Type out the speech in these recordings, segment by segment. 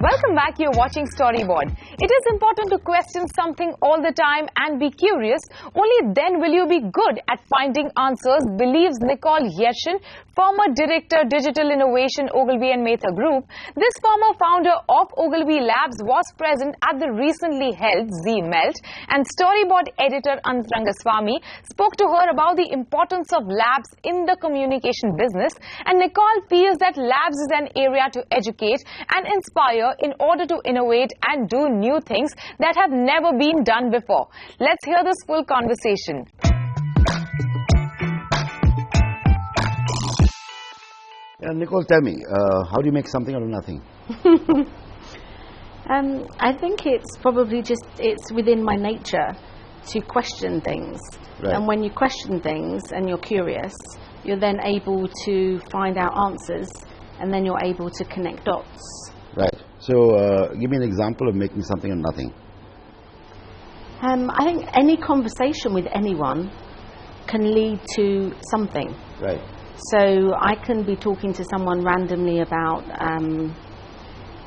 Welcome back. You're watching Storyboard. It is important to question something all the time and be curious. Only then will you be good at finding answers, believes Nicole Yershon, former Director, Digital Innovation, Ogilvy Mather Group. This former founder of Ogilvy Labs was present at the recently held Zee Melt, and Storyboard editor Rangaswamy spoke to her about the importance of labs in the communication business. And Nicole feels that labs is an area to educate and inspire in order to innovate and do new things that have never been done before. Let's hear this full conversation. Nicole, tell me, how do you make something out of nothing? I think it's probably just, it's within my nature to question things. Right. And when you question things and you're curious, you're then able to find out answers, and then you're able to connect dots. Right. So, give me an example of making something out of nothing. I think any conversation with anyone can lead to something. Right. So I can be talking to someone randomly about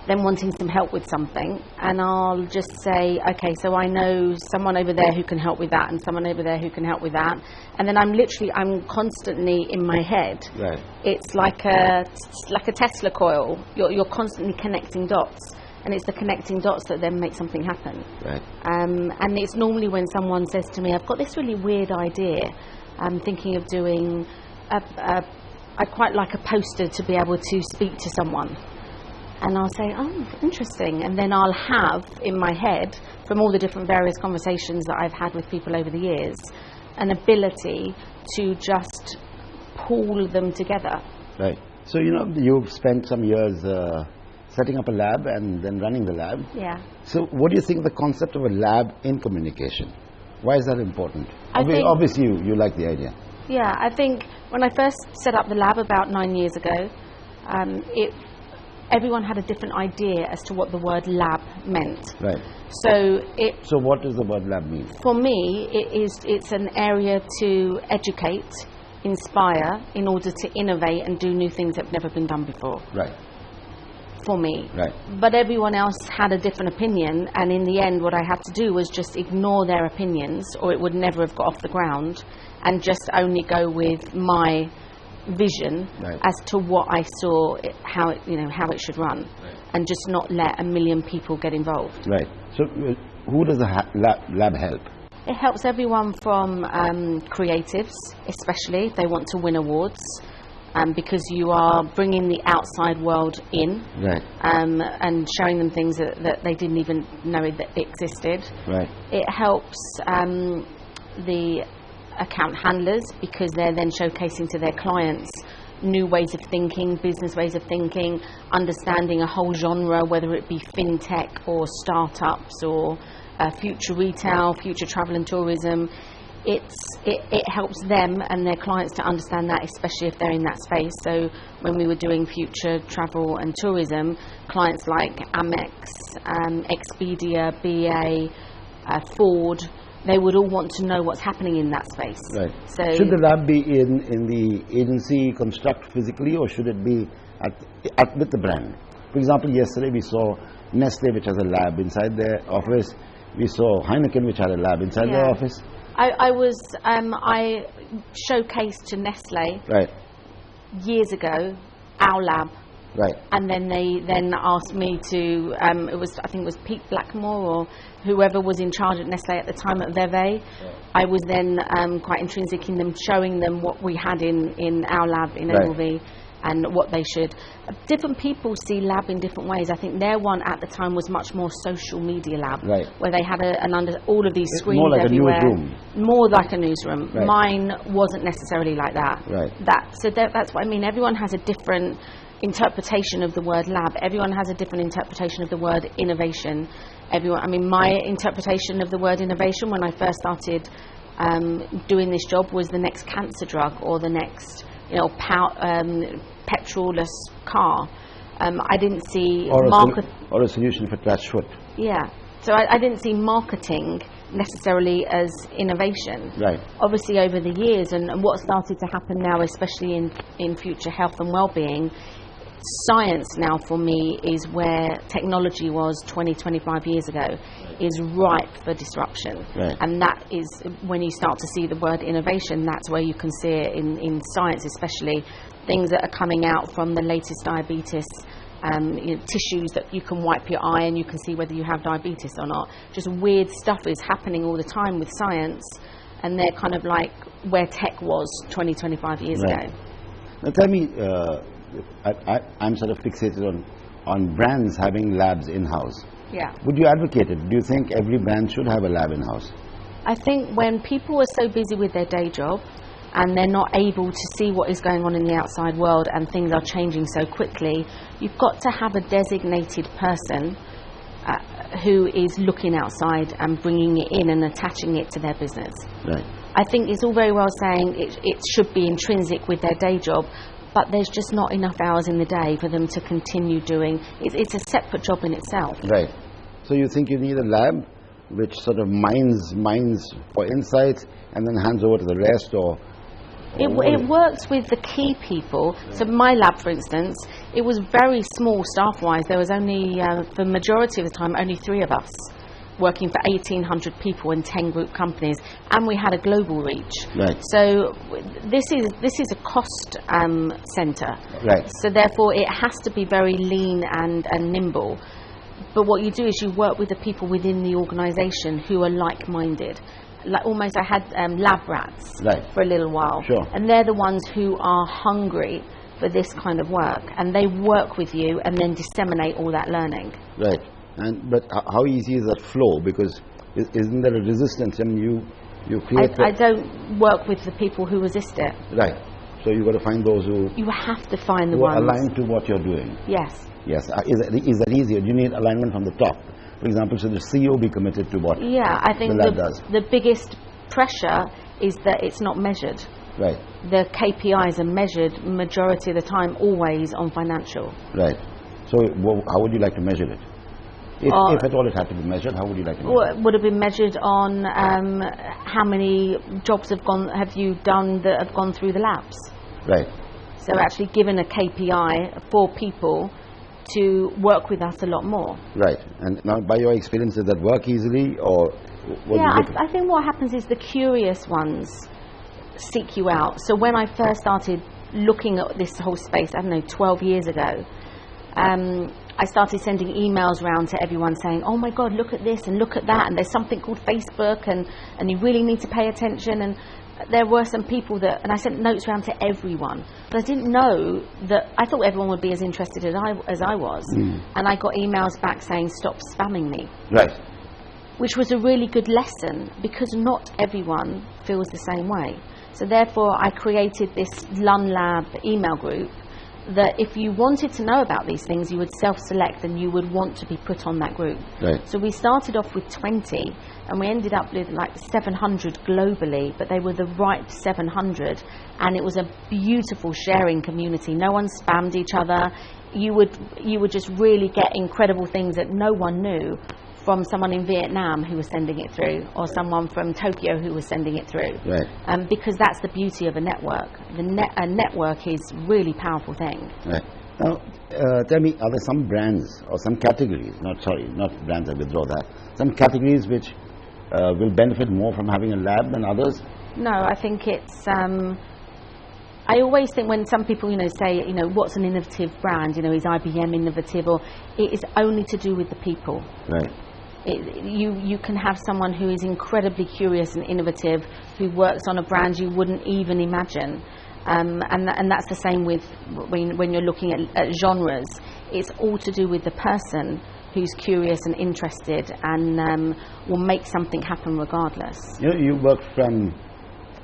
them wanting some help with something, and I'll just say, okay, so I know someone over there who can help with that, and someone over there who can help with that, and then I'm constantly in my head. Right. It's like a Tesla coil. You're constantly connecting dots, and it's the connecting dots that then make something happen. Right. And it's normally when someone says to me, I've got this really weird idea. I'm thinking of doing I quite like a poster to be able to speak to someone. And I'll say, oh, interesting. And then I'll have in my head, from all the different various conversations that I've had with people over the years, an ability to just pull them together. Right. So, you've spent some years setting up a lab and then running the lab. Yeah. So, what do you think of the concept of a lab in communication? Why is that important? Obviously, you like the idea. Yeah, I think when I first set up the lab about 9 years ago, everyone had a different idea as to what the word lab meant. Right. So what does the word lab mean? For me, it's an area to educate, inspire, in order to innovate and do new things that have never been done before. Right. For me. Right. But everyone else had a different opinion, and in the end what I had to do was just ignore their opinions, or it would never have got off the ground, and just only go with my vision. Right. As to what I saw, how it should run. Right. And just not let a million people get involved. Right. So who does the lab help? It helps everyone from creatives, especially if they want to win awards, because you are bringing the outside world in. Right. And showing them things that they didn't even know that existed. Right. It helps the account handlers, because they're then showcasing to their clients new ways of thinking, business ways of thinking, understanding a whole genre, whether it be fintech or startups or future retail, future travel and tourism. It helps them and their clients to understand that, especially if they're in that space. So when we were doing future travel and tourism, clients like Amex, Expedia, BA, Ford, they would all want to know what's happening in that space. Right. So should the lab be in the agency construct physically, or should it be with the brand? For example, yesterday we saw Nestle, which has a lab inside their office. We saw Heineken, which had a lab inside their office. I showcased to Nestle years ago our lab. Right. And then they asked me to, I think it was Pete Blackmore or whoever was in charge at Nestle at the time at Veve. Right. I was then quite intrinsic in them, showing them what we had in our lab in Ogilvy and what they should. Different people see lab in different ways. I think their one at the time was much more social media lab, where they had all of these screens more like everywhere. A newsroom. More like a newsroom. Right. Mine wasn't necessarily like that. Right. That's what I mean. Everyone has a different interpretation of the word lab. Everyone has a different interpretation of the word innovation. My interpretation of the word innovation when I first started doing this job was the next cancer drug, or the next petrol-less car. I didn't see or a solution for trash foot. Yeah. So I didn't see marketing necessarily as innovation. Right. Obviously, over the years, and what started to happen now, especially in future health and well-being, science now for me is where technology was 20, 25 years ago, is ripe for disruption. Right. And that is when you start to see the word innovation, that's where you can see it in science, especially things that are coming out from the latest diabetes. Tissues that you can wipe your eye and you can see whether you have diabetes or not. Just weird stuff is happening all the time with science, and they're kind of like where tech was 20, 25 years ago. Now tell me, I'm sort of fixated on brands having labs in-house. Yeah. Would you advocate it? Do you think every brand should have a lab in-house? I think when people are so busy with their day job and they're not able to see what is going on in the outside world and things are changing so quickly, you've got to have a designated person who is looking outside and bringing it in and attaching it to their business. Right. I think it's all very well saying it should be intrinsic with their day job, but there's just not enough hours in the day for them to continue doing. It's a separate job in itself. Right. So you think you need a lab which sort of mines for insights and then hands over to the rest, or it works with the key people. So my lab, for instance, it was very small staff-wise. There was only, for the majority of the time, only 3 of us working for 1,800 people in 10 group companies, and we had a global reach. Right. So this is a cost centre. Right. So therefore, it has to be very lean and nimble. But what you do is you work with the people within the organisation who are like-minded. Like almost, I had lab rats for a little while, sure. And they're the ones who are hungry for this kind of work, and they work with you and then disseminate all that learning. Right. But how easy is that flow? Because isn't there a resistance? I mean, you create. I don't work with the people who resist it. Right. So you've got to find those who. You have to find the who ones are aligned to what you're doing. Yes. Yes. Is that easier? Do you need alignment from the top? For example, should the CEO be committed to what I think the lab does? The biggest pressure is that it's not measured. Right. The KPIs are measured majority of the time always on financial. Right. So how would you like to measure it? If at all it had to be measured, how would you like to measure it? Would have been measured on how many jobs have you done that have gone through the labs. Right. So actually given a KPI for people to work with us a lot more. Right. And now, by your experience, does that work easily, or I think what happens is the curious ones seek you out. So when I first started looking at this whole space, 12 years ago, I started sending emails around to everyone saying, oh my God, look at this and look at that, and there's something called Facebook, and you really need to pay attention. And there were some people and I sent notes around to everyone, but I didn't know that. I thought everyone would be as interested as I was. And I got emails back saying, stop spamming me. Right. Which was a really good lesson, because not everyone feels the same way. So therefore I created this Lab email group that if you wanted to know about these things, you would self-select and you would want to be put on that group. Right. So we started off with 20 and we ended up with like 700 globally, but they were the right 700, and it was a beautiful sharing community. No one spammed each other. You would just really get incredible things that no one knew from someone in Vietnam who was sending it through, or someone from Tokyo who was sending it through. Right. Because that's the beauty of a network. A network is a really powerful thing. Right. Now, tell me, are there some brands or some categories, not brands, I withdraw that, some categories which will benefit more from having a lab than others? No, I think it's... I always think when some people, say, what's an innovative brand, is IBM innovative, or it is only to do with the people. Right. You can have someone who is incredibly curious and innovative, who works on a brand you wouldn't even imagine, and that's the same with when you're looking at genres. It's all to do with the person who's curious and interested, and will make something happen regardless. You work from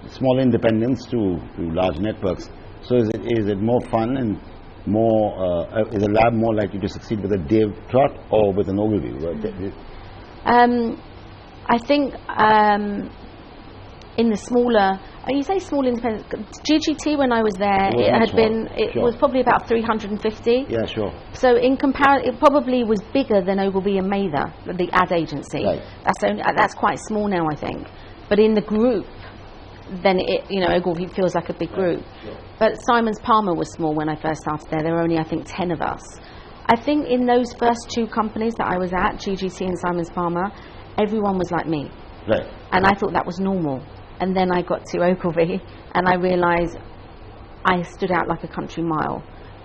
small independents to large networks. So is it more fun and more? Is a lab more likely to succeed with a Dave Trott or with an Ogilvy? I think in the smaller, you say small independent, GGT when I was there, it was probably about 350. Yeah, sure. So in comparison, it probably was bigger than Ogilvy and Mather, the ad agency. Right. That's quite small now, I think. But in the group, then Ogilvy feels like a big group. But Simons Palmer was small when I first started there. There were only, I think, 10 of us. I think in those first 2 companies that I was at, GGT and Simons Palmer, everyone was like me. Right. And I thought that was normal. And then I got to Ogilvy and I realised I stood out like a country mile.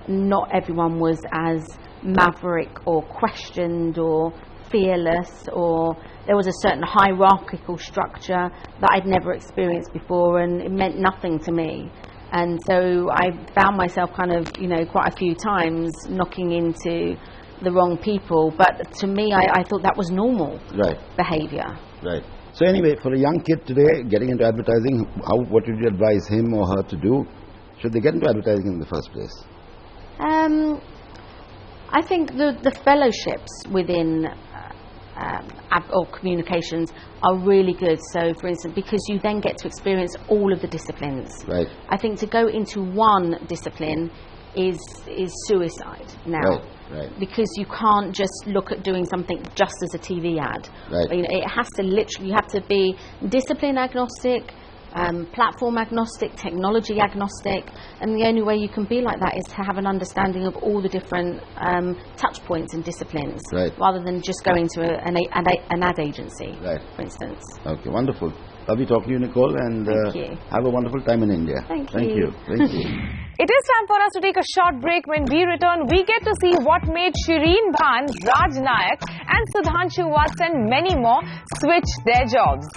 Not everyone was as maverick or questioned or fearless, or there was a certain hierarchical structure that I'd never experienced before, and it meant nothing to me. And so I found myself kind of, quite a few times knocking into the wrong people. But to me, I thought that was normal behaviour. Right. So anyway, for a young kid today getting into advertising, what would you advise him or her to do? Should they get into advertising in the first place? I think the fellowships within or communications are really good. So, for instance, because you then get to experience all of the disciplines. Right. I think to go into one discipline is suicide now. Right. Because you can't just look at doing something just as a TV ad. Right. It has to literally, you have to be discipline agnostic, platform agnostic, technology agnostic, and the only way you can be like that is to have an understanding of all the different touch points and disciplines, rather than just going to an ad agency, for instance. Okay, wonderful. Lovely talking to you, Nicole, and have a wonderful time in India. Thank you. It is time for us to take a short break. When we return, we get to see what made Shireen Bhan, Raj Nayak and Sudhanshu Watts and many more switch their jobs.